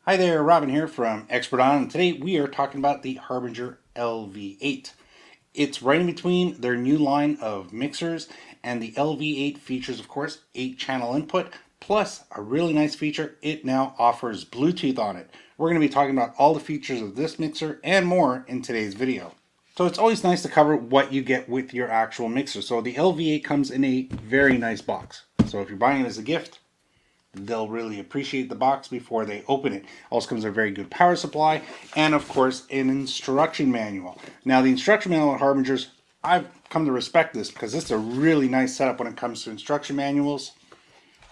Hi there, Robin here from Expert On, and today we are talking about the Harbinger LV8. It's right in between their new line of mixers, and the LV8 features, of course, 8-channel input, plus a really nice feature, it now offers Bluetooth on it. We're going to be talking about all the features of this mixer and more in today's video. So it's always nice to cover what you get with your actual mixer. So the LV8 comes in a very nice box. So if you're buying it as a gift, they'll really appreciate the box before they open it. Also comes with a very good power supply and of course an instruction manual. Now the instruction manual at Harbinger's, I've come to respect this because it's a really nice setup when it comes to instruction manuals.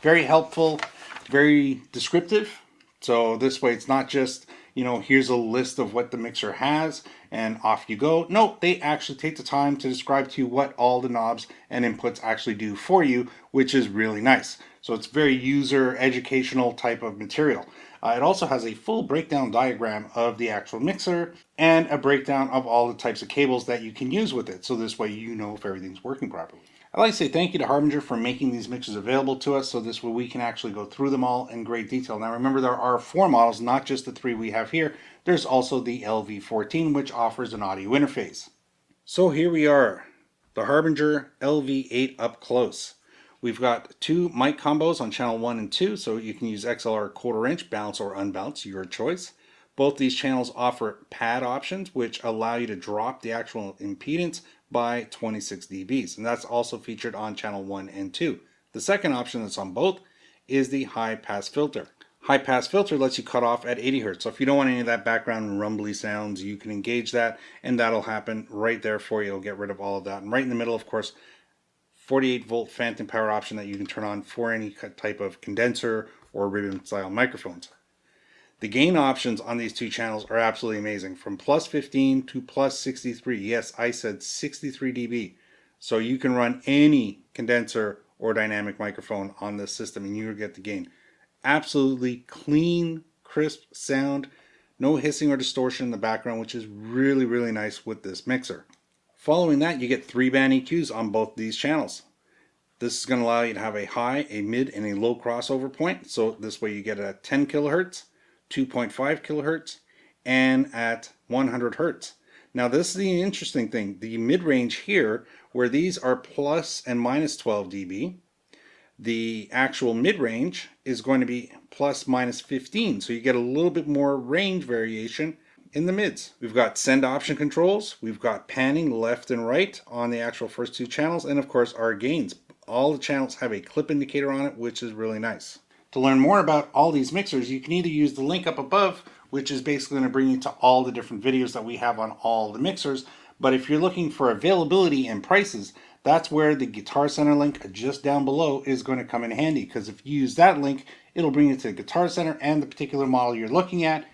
Very helpful, very descriptive. So this way it's not just, here's a list of what the mixer has and off you go. No, they actually take the time to describe to you what all the knobs and inputs actually do for you, which is really nice. So it's very user educational type of material. It also has a full breakdown diagram of the actual mixer and a breakdown of all the types of cables that you can use with it. So this way you know if everything's working properly. I'd like to say thank you to Harbinger for making these mixers available to us, so this way we can actually go through them all in great detail. Now remember, there are 4 models, not just the 3 we have here. There's also the LV14, which offers an audio interface. So here we are, the Harbinger LV8 up close. We've got 2 mic combos on channel 1 and 2, so you can use XLR 1/4 inch, balance or unbalance, your choice. Both these channels offer pad options, which allow you to drop the actual impedance by 26 dBs, and that's also featured on channel 1 and 2. The second option that's on both is the high pass filter. High pass filter lets you cut off at 80 Hz. So if you don't want any of that background rumbly sounds, you can engage that, and that'll happen right there for you. It'll get rid of all of that. And right in the middle, of course, 48 volt phantom power option that you can turn on for any type of condenser or ribbon style microphones. The gain options on these 2 channels are absolutely amazing, from plus 15 to plus 63. Yes, I said 63 dB. So you can run any condenser or dynamic microphone on this system and you'll get the gain. Absolutely clean, crisp sound, no hissing or distortion in the background, which is really, really nice with this mixer. Following that, you get 3-band EQs on both these channels. This is going to allow you to have a high, a mid, and a low crossover point. So this way you get at 10 kilohertz, 2.5 kilohertz, and at 100 hertz. Now this is the interesting thing. The mid-range here, where these are plus and minus 12 dB, the actual mid-range is going to be plus minus 15. So you get a little bit more range variation in the mids. We've got send option controls. We've got panning left and right on the actual first 2 channels. And of course our gains. All the channels have a clip indicator on it, which is really nice. To learn more about all these mixers, you can either use the link up above, which is basically going to bring you to all the different videos that we have on all the mixers. But if you're looking for availability and prices, that's where the Guitar Center link just down below is going to come in handy, because if you use that link, it'll bring you to the Guitar Center and the particular model you're looking at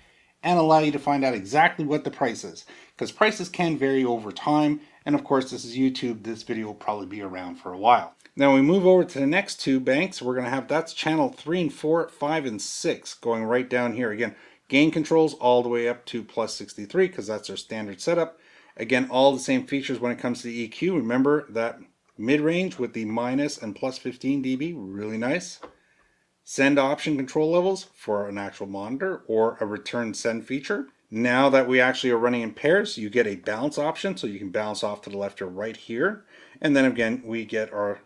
and allow you to find out exactly what the price is, because prices can vary over time. And of course, this is YouTube. This video will probably be around for a while. Now we move over to the next 2 banks. We're going to have, that's channel 3 and 4, 5 and 6 going right down here. Again, gain controls all the way up to plus 63 because that's our standard setup. Again, all the same features when it comes to the EQ. Remember that mid-range with the minus and plus 15 dB, really nice. Send option control levels for an actual monitor or a return send feature. Now that we actually are running in pairs, you get a balance option, so you can balance off to the left or right here. And then again, we get our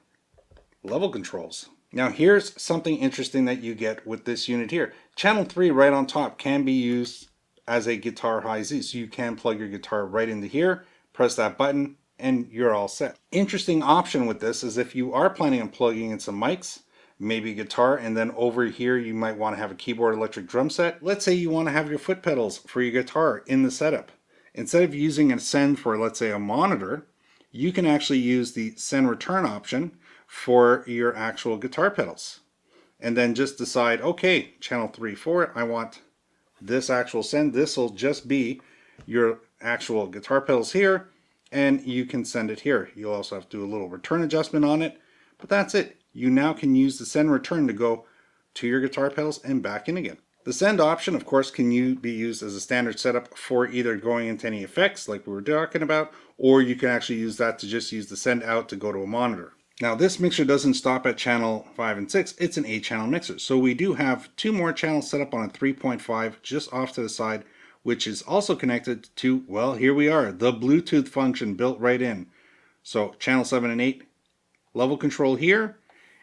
level controls. Now here's something interesting that you get with this unit here. Channel 3 right on top can be used as a guitar high Z, so you can plug your guitar right into here, press that button, and you're all set. Interesting option with this is if you are planning on plugging in some mics, maybe a guitar, and then over here you might want to have a keyboard electric drum set. Let's say you want to have your foot pedals for your guitar in the setup. Instead of using a send for, let's say, a monitor, you can actually use the send return option for your actual guitar pedals, and then just decide, okay, channel 3, 4, I want this actual send. This will just be your actual guitar pedals here, and you can send it here. You'll also have to do a little return adjustment on it, but that's it. You now can use the send return to go to your guitar pedals and back in again. The send option, of course, can be used as a standard setup for either going into any effects like we were talking about, or you can actually use that to just use the send out to go to a monitor. Now this mixer doesn't stop at channel 5 and 6, it's an 8-channel mixer. So we do have 2 more channels set up on a 3.5 just off to the side, which is also connected to, well, here we are, the Bluetooth function built right in. So channel 7 and 8, level control here,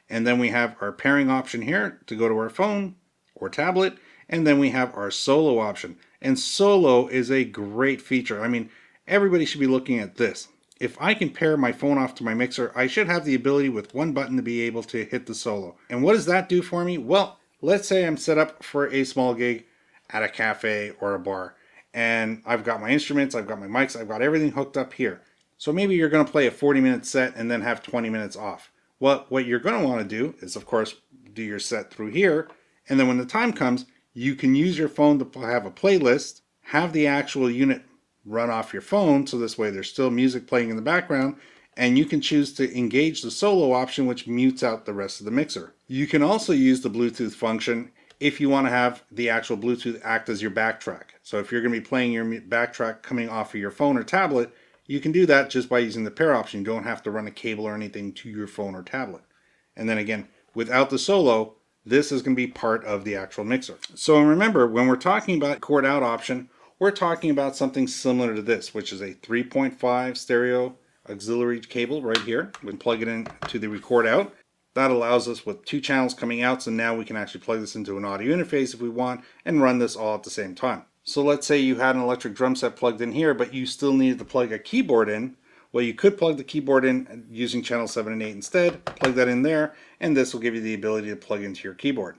and then we have our pairing option here to go to our phone or tablet, and then we have our solo option. And solo is a great feature. I mean, everybody should be looking at this. If I can pair my phone off to my mixer, I should have the ability with one button to be able to hit the solo. And what does that do for me? Well, let's say I'm set up for a small gig at a cafe or a bar, and I've got my instruments, I've got my mics, I've got everything hooked up here. So maybe you're going to play a 40-minute set and then have 20 minutes off. Well, what you're going to want to do is, of course, do your set through here, and then when the time comes, you can use your phone to have a playlist, have the actual unit run off your phone, so this way there's still music playing in the background, and you can choose to engage the solo option, which mutes out the rest of the mixer. You can also use the Bluetooth function if you want to have the actual Bluetooth act as your backtrack. So if you're going to be playing your backtrack coming off of your phone or tablet, you can do that just by using the pair option. You don't have to run a cable or anything to your phone or tablet. And then again, without the solo, this is going to be part of the actual mixer. So remember, when we're talking about cord out option, we're talking about something similar to this, which is a 3.5 stereo auxiliary cable right here. We can plug it in to the record out. That allows us with 2 channels coming out, so now we can actually plug this into an audio interface if we want and run this all at the same time. So let's say you had an electric drum set plugged in here, but you still needed to plug a keyboard in. Well, you could plug the keyboard in using channel 7 and 8 instead, plug that in there, and this will give you the ability to plug into your keyboard.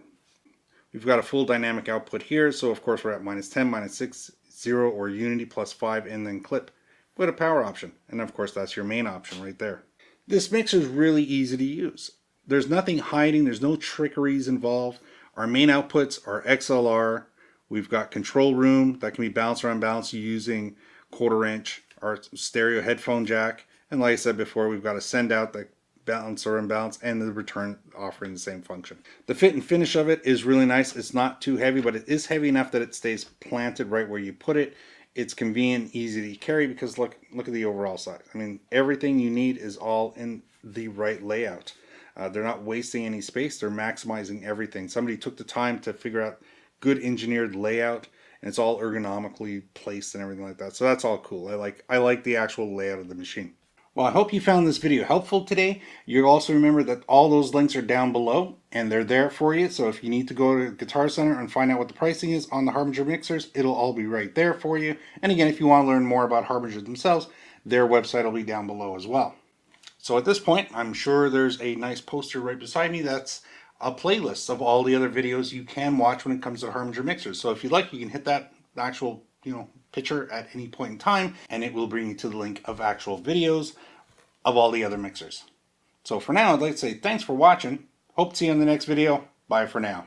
We've got a full dynamic output here, so of course we're at -10, -6, 0, or unity +5, and then clip with a power option. And of course that's your main option right there. This mixer is really easy to use. There's nothing hiding, there's no trickeries involved. Our main outputs are XLR. We've got control room that can be balanced or unbalanced using 1/4 inch, our stereo headphone jack, and like I said before, we've got a send out that balance or unbalance, and the return offering the same function. The fit and finish of it is really nice. It's not too heavy, but it is heavy enough that it stays planted right where you put it. It's convenient, easy to carry, because look at the overall size. I mean, everything you need is all in the right layout. They're not wasting any space, they're maximizing everything. Somebody took the time to figure out good engineered layout, and it's all ergonomically placed and everything like that. So that's all cool. I like the actual layout of the machine. Well, I hope you found this video helpful today. You'll also remember that all those links are down below, and they're there for you. So if you need to go to Guitar Center and find out what the pricing is on the Harbinger mixers, it'll all be right there for you. And again, if you want to learn more about Harbinger themselves, their website will be down below as well. So at this point, I'm sure there's a nice poster right beside me that's a playlist of all the other videos you can watch when it comes to Harbinger mixers. So if you'd like, you can hit that actual picture at any point in time, and it will bring you to the link of actual videos of all the other mixers. So for now, I'd like to say thanks for watching. Hope to see you in the next video. Bye for now.